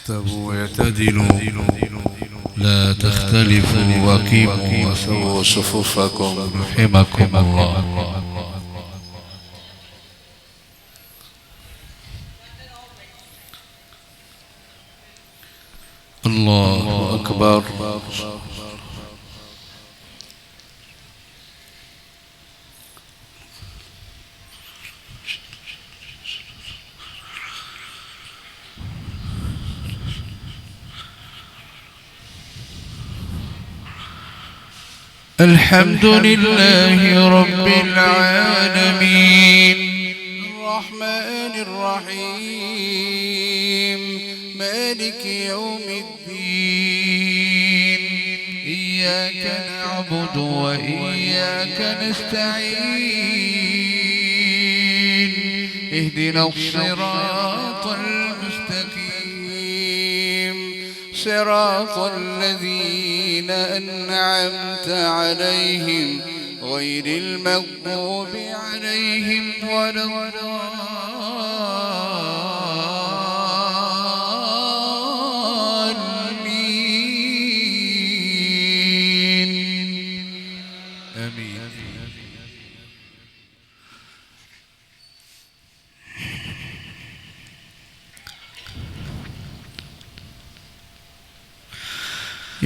استووا اعتدلوا لا تختلفوا وأقيموا وسووا صفوفكم رحمكم الله. الله أكبر. الحمد لله رب العالمين الرحمن الرحيم مالك يوم الدين إياك نعبد وإياك نستعين اهدنا الصراط المستقيم صراط الذين أنعمت عليهم غير المغضوب عليهم ولا الضالين آمين.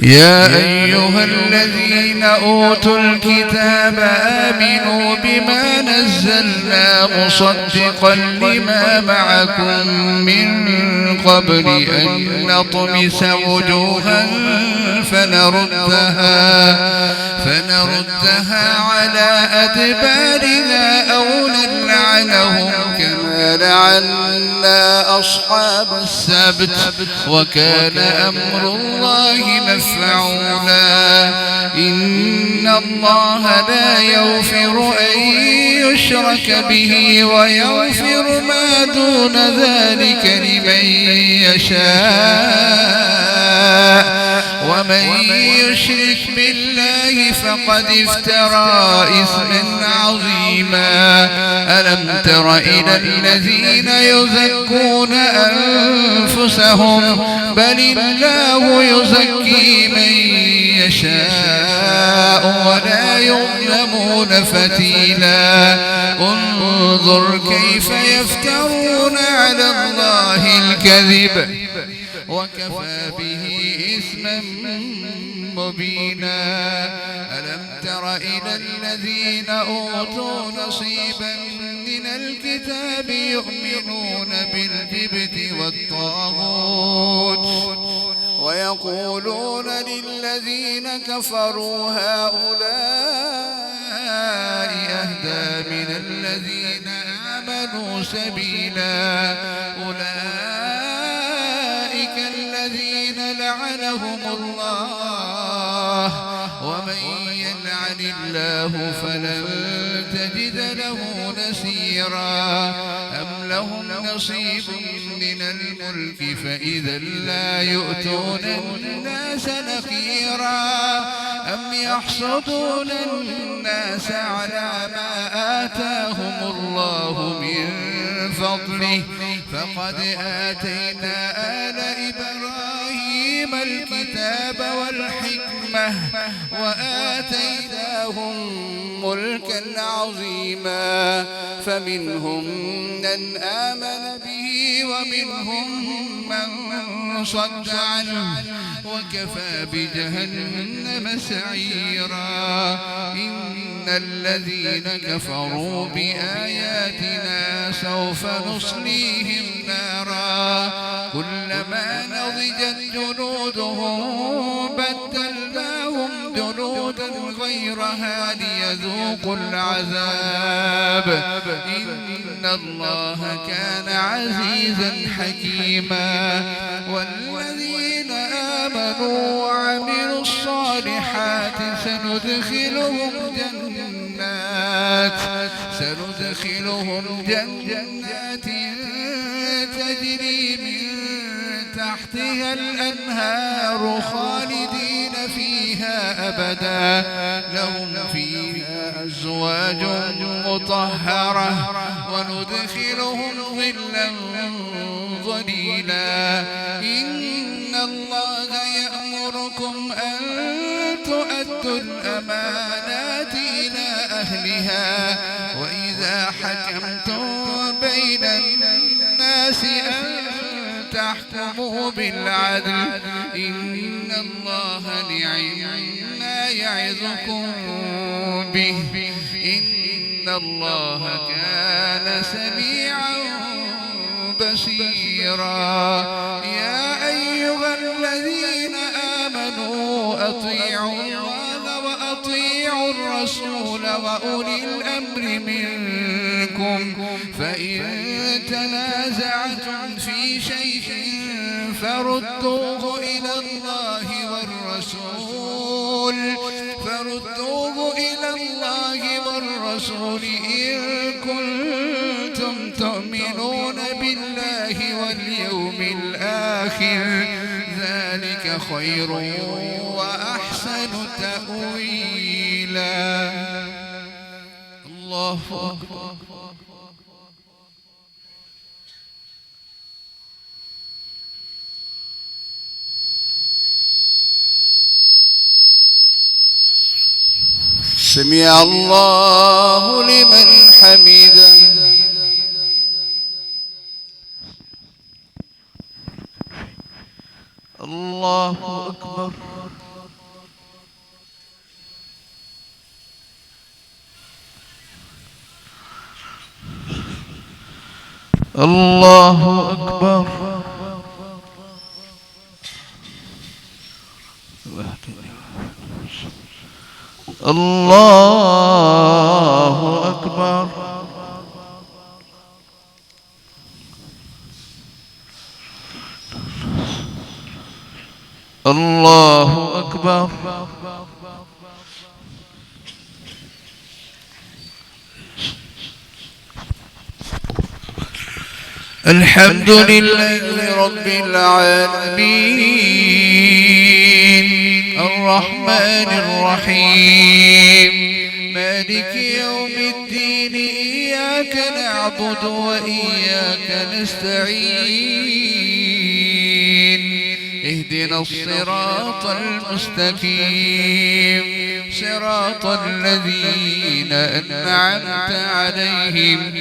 يا أيها الذين أوتوا الكتاب آمنوا بما نزلنا مصدقا لما معكم من قبل أن نطمس وجوها فنردها على أدبارنا أو نلعنهم كما لعنا أصحاب السبت وكان أمر الله مفعولا. إن الله لا يغفر أن يشرك به ويغفر ما دون ذلك لمن يشاء ومن يشرك بالله فقد افترى إثما عظيما. ألم تر إلى الذين يزكون أنفسهم بل الله يزكي من يشاء ولا يظلمون فتيلا. انظر كيف يفترون على الله الكذب وكفى به إثما مبينا. ألم تر إلى الذين أوتوا نصيبا من الكتاب يؤمنون بالجبت والطاغوت ويقولون للذين كفروا هؤلاء أهدى من الذين آمنوا سبيلا. أولئك الذين لعنهم الله ومن يلعن الله فلن تجد له نصيرا. أم لهم نصيب من الملك فإذا لا يؤتون الناس نقيرا. أم يحسدون الناس على ما آتاهم الله من فضله فقد آتينا آل إبراهيم الكتاب والحكمة وآتيناهم ملكا عظيما. فمنهم من آمن به ومنهم من صد عنه وكفى بجهنم سعيرا. إن الذين كفروا بآياتنا سوف نصليهم نارا كلما نضجت جلودهم بدلناهم جلودا غيرها ليذوقوا العذاب. إن الله كان عزيزا حكيما. والذين آمنوا وعملوا الصالحات سندخلهم جنات تجري من تحتها الأنهار خالدين فيها أبدا. لهم فيها أزواج مطهرة وندخلهم ظلا ظليلا. الله إن الله يأمركم أن تؤدوا الأمانات إلى أهلها وإذا حكمتم بين الناس أن تحكموا بالعدل إن الله نعم يعظكم به إن الله كان سميعا بصيرا يا أيها الذين آمنوا أطيعوا الله وأطيعوا الرسول وأولي الأمر منكم فإن تنازعتم في شيء فردوه إلى الله والرسول إن كنتم تؤمنون بالله واليوم الآخر ذلك خير وأحسن تأويلا. الله أكبر. سمع الله لمن حمده. الله أكبر. الله أكبر. الله أكبر. الله أكبر. الحمد لله رب العالمين الرحمن الرحيم مالك يوم الدين إياك نعبد وإياك نستعين اهدنا الصراط المستقيم صراط الذين أنعمت عليهم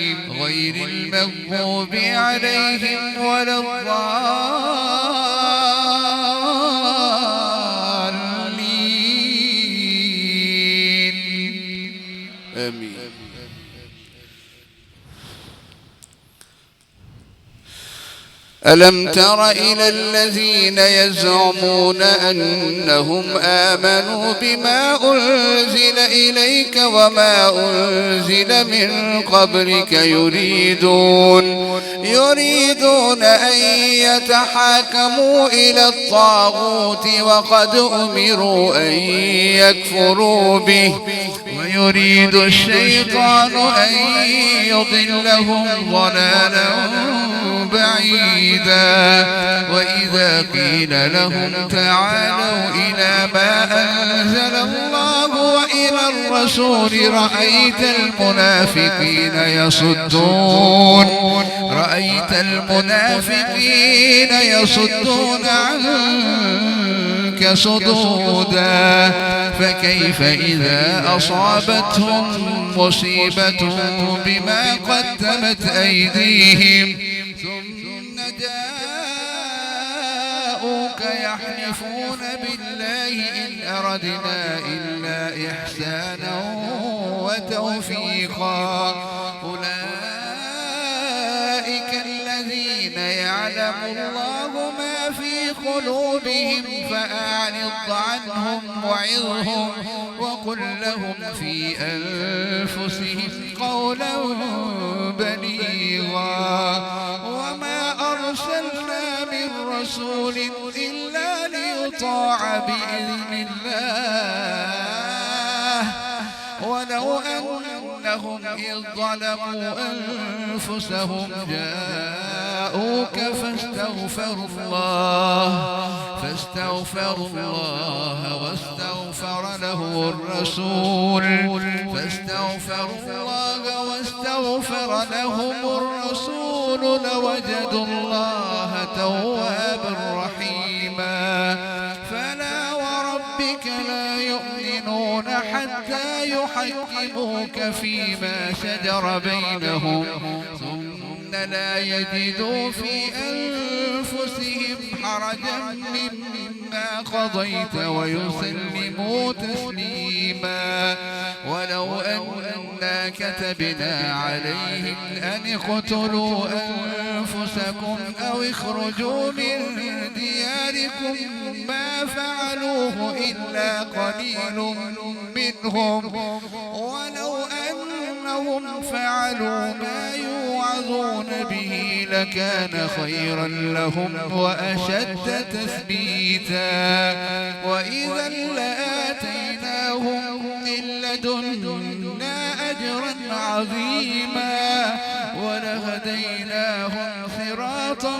غير المغضوب عليهم ولا الضالين آمين. ألم تر إلى الذين يزعمون أنهم آمنوا بما أنزل إليك وما أنزل من قبلك يريدون أن يتحاكموا إلى الطاغوت وقد أمروا أن يكفروا به ويريد الشيطان أن يضلهم ضلالا بعيدا وإذا قيل لهم تعالوا إلى ما أنزل الله وإلى الرسول رأيت المنافقين يصدون عنك صدودا فكيف إذا أصابتهم مصيبة بما قدمت أيديهم ثم جاءوك يحلفون بالله إن أردنا إلا إحسانا وتوفيقا أولئك الذين يعلم الله ما في قلوبهم فأعرض عنهم وعظهم وقل لهم في أنفسهم قولا بليغا وما أرسلنا من رسول إلا ليطاع بإذن الله ولو أنهم إذ ظلموا أنفسهم جاءوك فاستغفروا الله واستغفر له الرسول الرسول لوجدوا الله توابا رحيما فلا وربك لا يؤمنون حتى يحكموك فيما شجر بينهم ثم لا يجدوا في أنفسهم حرجا مما قضيت ويسلموا تسليما ولو أننا كتبنا عليهم أن اقتلوا أنفسكم أو اخرجوا من دياركم ما فعلوه إلا قليل منهم ولو أنهم فعلوا ما يوعظون به لكان خيرا لهم وأشد تثبيتا وإذا لآتيناهم من لدنا أجرا عظيما ولهديناهم صراطا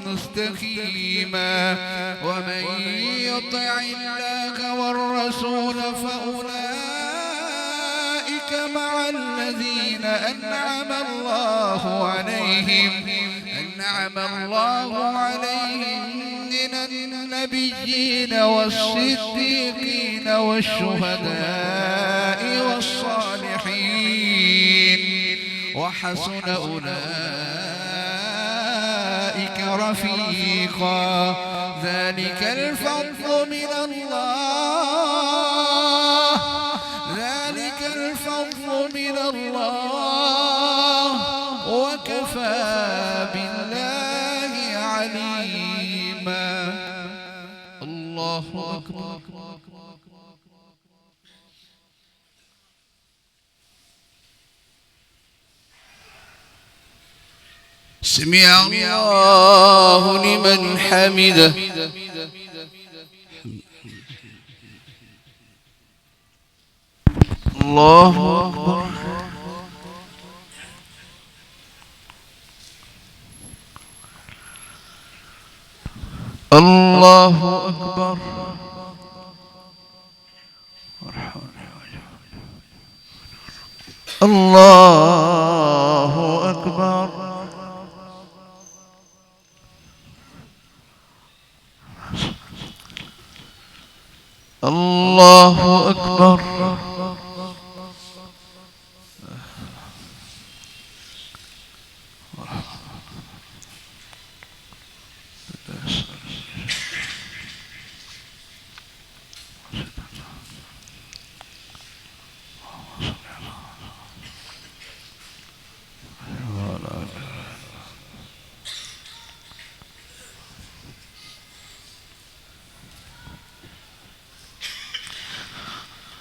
مستقيما ومن يطع الله والرسول فأولئك مع الذين أنعم الله عليهم من النبيين والصديقين والشهداء والصالحين وحسن أولئك رفيقا ذلك الفضل من الله وكفى بالله عليما الله أكبر سمع الله لمن حمده الله أكبر الله أكبر الله أكبر الله أكبر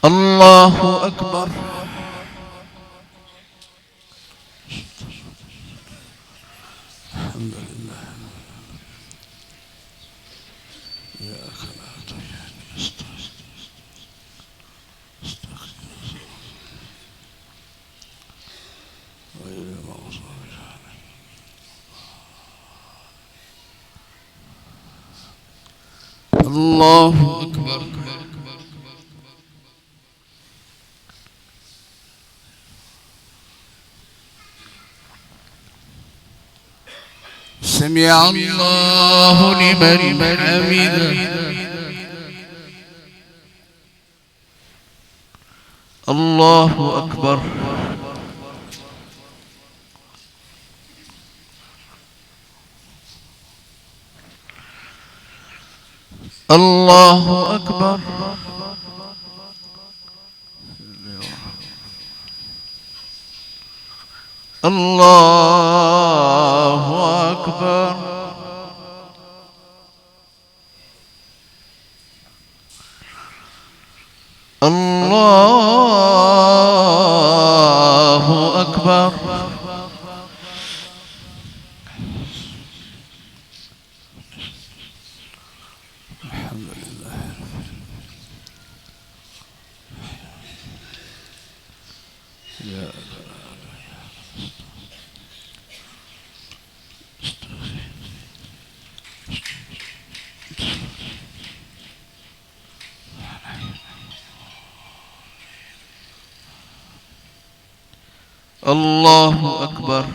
الله أكبر الحمد لله إياك نعبد وإياك نستعين غير المغضوب عليهم الله أكبر سمع الله لمن حمده الله أكبر الله أكبر الله أكبر الله أكبر الحمد لله يا الله أكبر